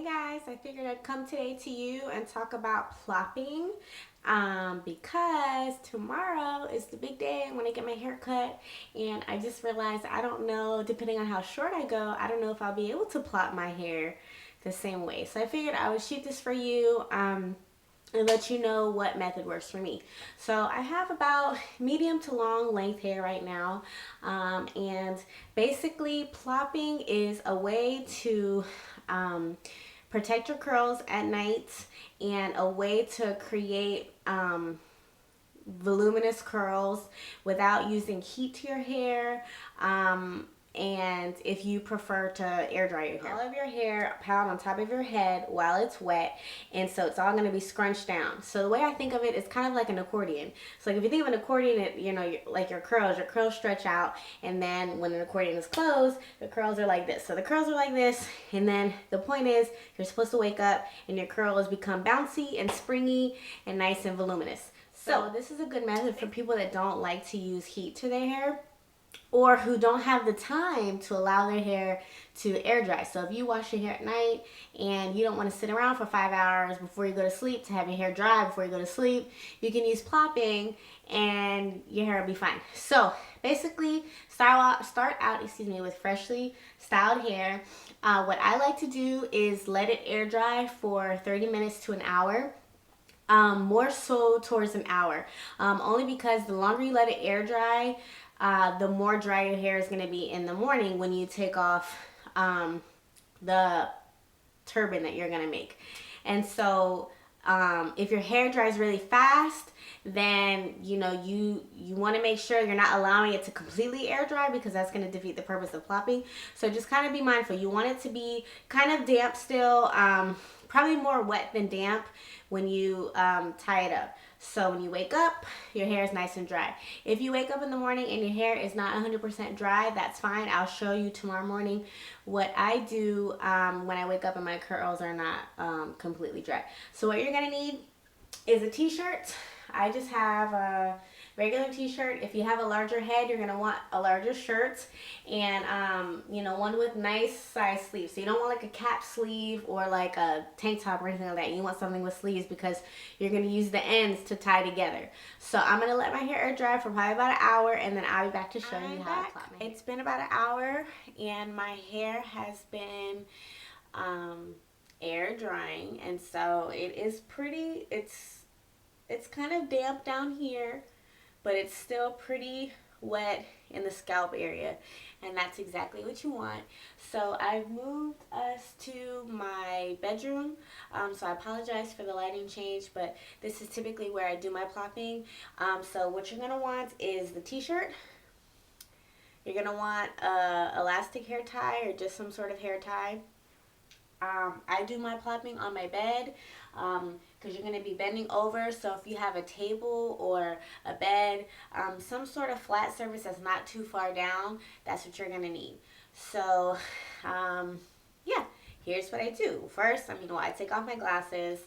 Hey guys, I figured I'd come today to you and talk about plopping because tomorrow is the big day when I get my hair cut, and I just realized I don't know, depending on how short I go, I don't know if I'll be able to plop my hair the same way. So I figured I would shoot this for you and let you know what method works for me. So I have about medium to long length hair right now, and basically plopping is a way to protect your curls at night and a way to create voluminous curls without using heat to your hair. And if you prefer to air dry your hair, all of your hair piled on top of your head while it's wet, and so it's all going to be scrunched down. So the way I think of it is kind of like an accordion. So like if you think of an accordion, like your curls stretch out, and then when an accordion is closed, the curls are like this. So the curls are like this, and then the point is you're supposed to wake up and your curls become bouncy and springy and nice and voluminous. So this is a good method for people that don't like to use heat to their hair, or who don't have the time to allow their hair to air dry. So if you wash your hair at night and you don't want to sit around for 5 hours before you go to sleep to have your hair dry before you go to sleep, you can use plopping and your hair will be fine. So basically start out with freshly styled hair. What I like to do is let it air dry for 30 minutes to an hour. More so towards an hour, only because the longer you let it air dry, the more dry your hair is going to be in the morning when you take off the turban that you're going to make. And so if your hair dries really fast, then you want to make sure you're not allowing it to completely air dry, because that's going to defeat the purpose of plopping. So just kind of be mindful. You want it to be kind of damp still, probably more wet than damp when you tie it up. So when you wake up, your hair is nice and dry. If you wake up in the morning and your hair is not 100% dry, that's fine. I'll show you tomorrow morning what I do when I wake up and my curls are not completely dry. So what you're going to need is a t-shirt. I just have a regular t-shirt. If you have a larger head, you're going to want a larger shirt, and one with nice size sleeves. So you don't want like a cap sleeve or like a tank top or anything like that. You want something with sleeves because you're going to use the ends to tie together. So I'm going to let my hair air dry for probably about an hour, and then I'll be back to show you how to plop my hair. It's been about an hour and my hair has been air drying, and so it is pretty, it's kind of damp down here, but it's still pretty wet in the scalp area, and that's exactly what you want. So I've moved us to my bedroom, so I apologize for the lighting change, but this is typically where I do my plopping. So what you're going to want is the t-shirt. You're going to want a elastic hair tie or just some sort of hair tie. I do my plopping on my bed because you're going to be bending over. So if you have a table or a bed, some sort of flat surface that's not too far down, that's what you're going to need. So yeah, here's what I do. First, I take off my glasses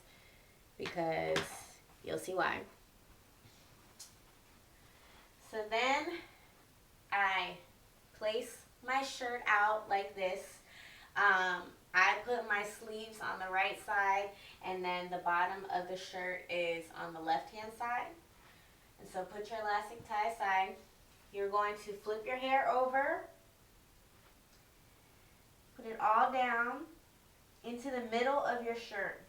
because you'll see why. So then I place my shirt out like this. I put my sleeves on the right side, and then the bottom of the shirt is on the left-hand side. And so put your elastic tie aside. You're going to flip your hair over, put it all down into the middle of your shirt.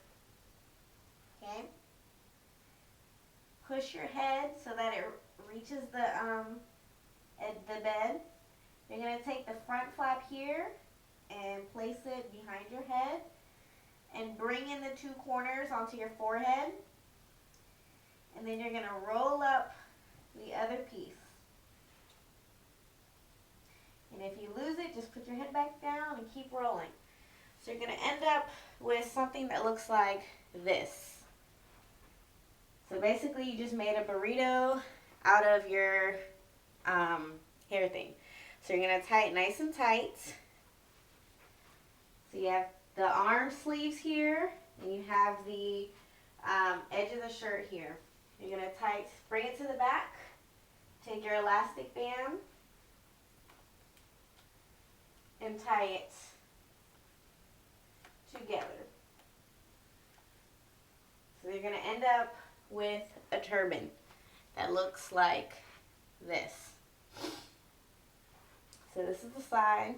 Okay? Push your head so that it reaches the bed. You're going to take the front flap here and place it behind your head and bring in the two corners onto your forehead, and then you're going to roll up the other piece. And if you lose it, just put your head back down and keep rolling. So you're going to end up with something that looks like this. So basically you just made a burrito out of your hair thing. So you're going to tie it nice and tight. So you have the arm sleeves here, and you have the edge of the shirt here. You're going to bring it to the back, take your elastic band, and tie it together. you're going to end up with a turban that looks like this. So this is the side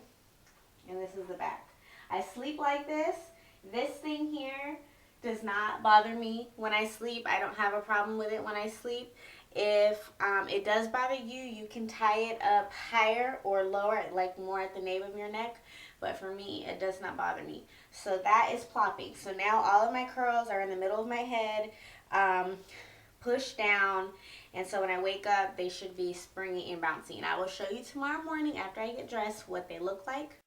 and this is the back. I sleep like this. This thing here does not bother me when I sleep. I don't have a problem with it when I sleep. If it does bother you, you can tie it up higher or lower, like more at the nape of your neck. But for me, it does not bother me. So that is plopping. So now all of my curls are in the middle of my head, pushed down. And so when I wake up, they should be springy and bouncy. And I will show you tomorrow morning after I get dressed what they look like.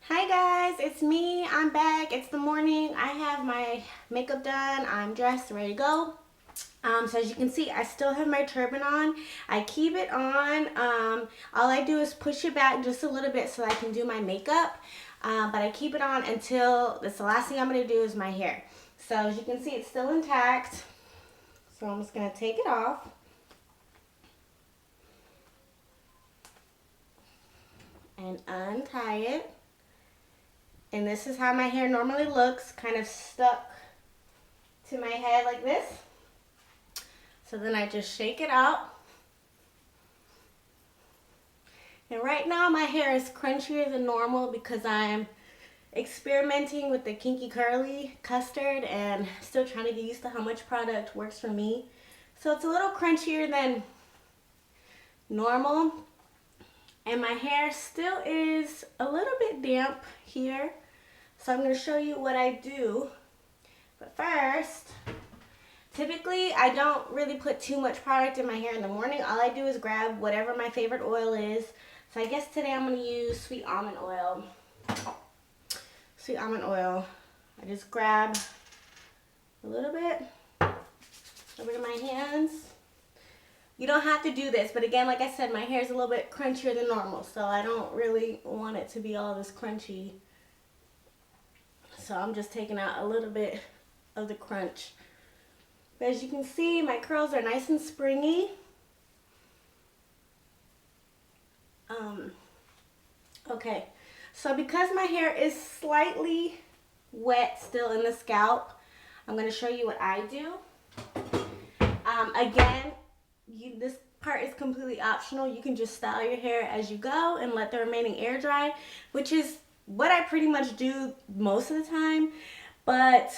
Hi guys, it's me. I'm back. It's the morning. I have my makeup done. I'm dressed, ready to go. So as you can see, I still have my turban on. I keep it on. All I do is push it back just a little bit so I can do my makeup. But I keep it on until, that's the last thing I'm going to do is my hair. So as you can see, it's still intact. So I'm just going to take it off. And untie it. And this is how my hair normally looks, kind of stuck to my head like this. So then I just shake it out. And right now my hair is crunchier than normal because I'm experimenting with the kinky curly custard and still trying to get used to how much product works for me. So it's a little crunchier than normal. And my hair still is a little bit damp here. So I'm going to show you what I do. But first, typically I don't really put too much product in my hair in the morning. All I do is grab whatever my favorite oil is. So I guess today I'm going to use sweet almond oil. Sweet almond oil. I just grab a little bit over to my hands. You don't have to do this, but again, like I said, my hair is a little bit crunchier than normal, so I don't really want it to be all this crunchy. So I'm just taking out a little bit of the crunch. But as you can see, my curls are nice and springy. Okay, so because my hair is slightly wet still in the scalp, I'm going to show you what I do. Again, this part is completely optional. You can just style your hair as you go and let the remaining air dry, which is what I pretty much do most of the time. But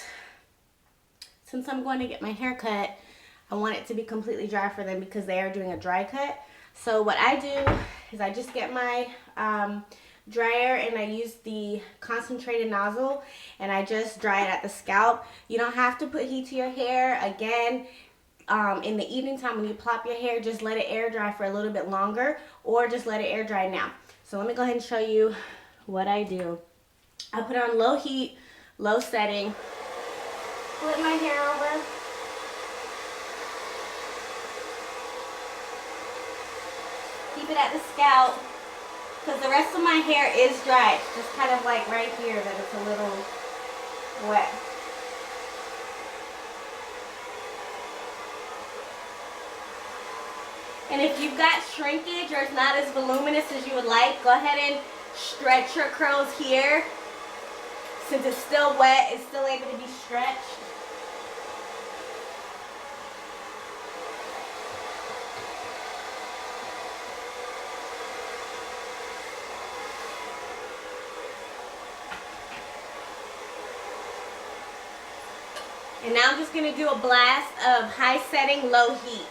since I'm going to get my hair cut, I want it to be completely dry for them because they are doing a dry cut. So what I do is I just get my dryer and I use the concentrated nozzle and I just dry it at the scalp. You don't have to put heat to your hair. Again, in the evening time when you plop your hair, just let it air dry for a little bit longer or just let it air dry now. So let me go ahead and show you what I do. I put on low heat, low setting, flip my hair over, keep it at the scalp because the rest of my hair is dry. It's just kind of like right here that it's a little wet. And if you've got shrinkage or it's not as voluminous as you would like, go ahead and stretch your curls here. Since it's still wet, it's still able to be stretched. And now I'm just going to do a blast of high setting, low heat.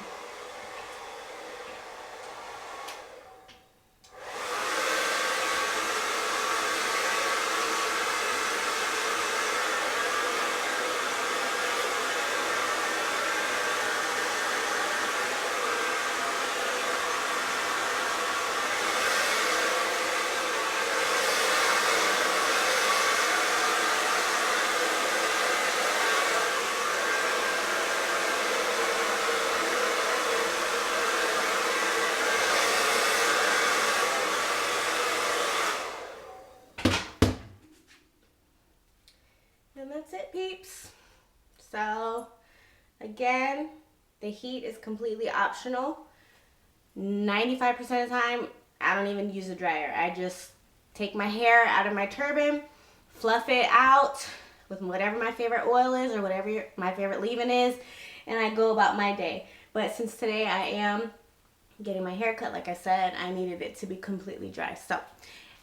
And that's it, peeps. So again, the heat is completely optional. 95% of the time, I don't even use a dryer. I just take my hair out of my turban, fluff it out with whatever my favorite oil is or whatever my favorite leave-in is, and I go about my day. But since today I am getting my hair cut, like I said, I needed it to be completely dry. So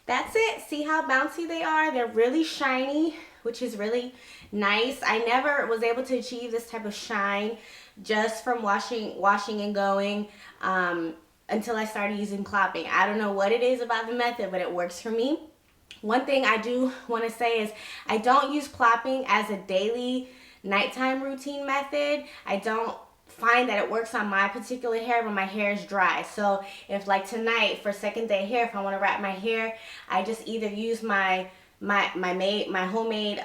that's it. See how bouncy they are? They're really shiny, which is really nice. I never was able to achieve this type of shine just from washing and going until I started using plopping. I don't know what it is about the method, but it works for me. One thing I do want to say is I don't use plopping as a daily nighttime routine method. I don't find that it works on my particular hair when my hair is dry. So if like tonight for second day hair, if I want to wrap my hair, I just either use my homemade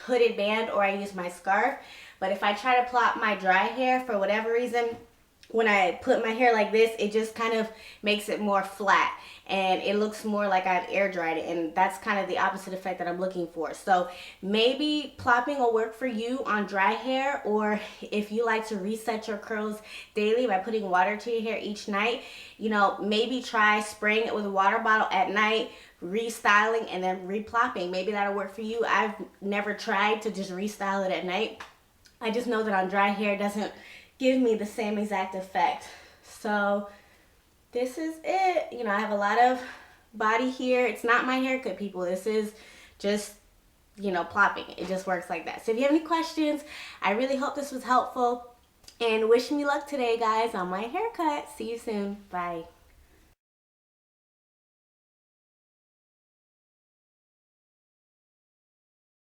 hooded band, or I use my scarf. But if I try to plop my dry hair for whatever reason, when I put my hair like this, it just kind of makes it more flat and it looks more like I've air dried it, and that's kind of the opposite effect that I'm looking for. So maybe plopping will work for you on dry hair, or if you like to reset your curls daily by putting water to your hair each night, you know, maybe try spraying it with a water bottle at night, restyling, and then replopping. Maybe that'll work for you. I've never tried to just restyle it at night. I just know that on dry hair it doesn't give me the same exact effect. So this is it. You know, I have a lot of body here. It's not my haircut, people. This is just, you know, plopping. It just works like that. So if you have any questions, I really hope this was helpful. And wish me luck today, guys, on my haircut. See you soon. Bye.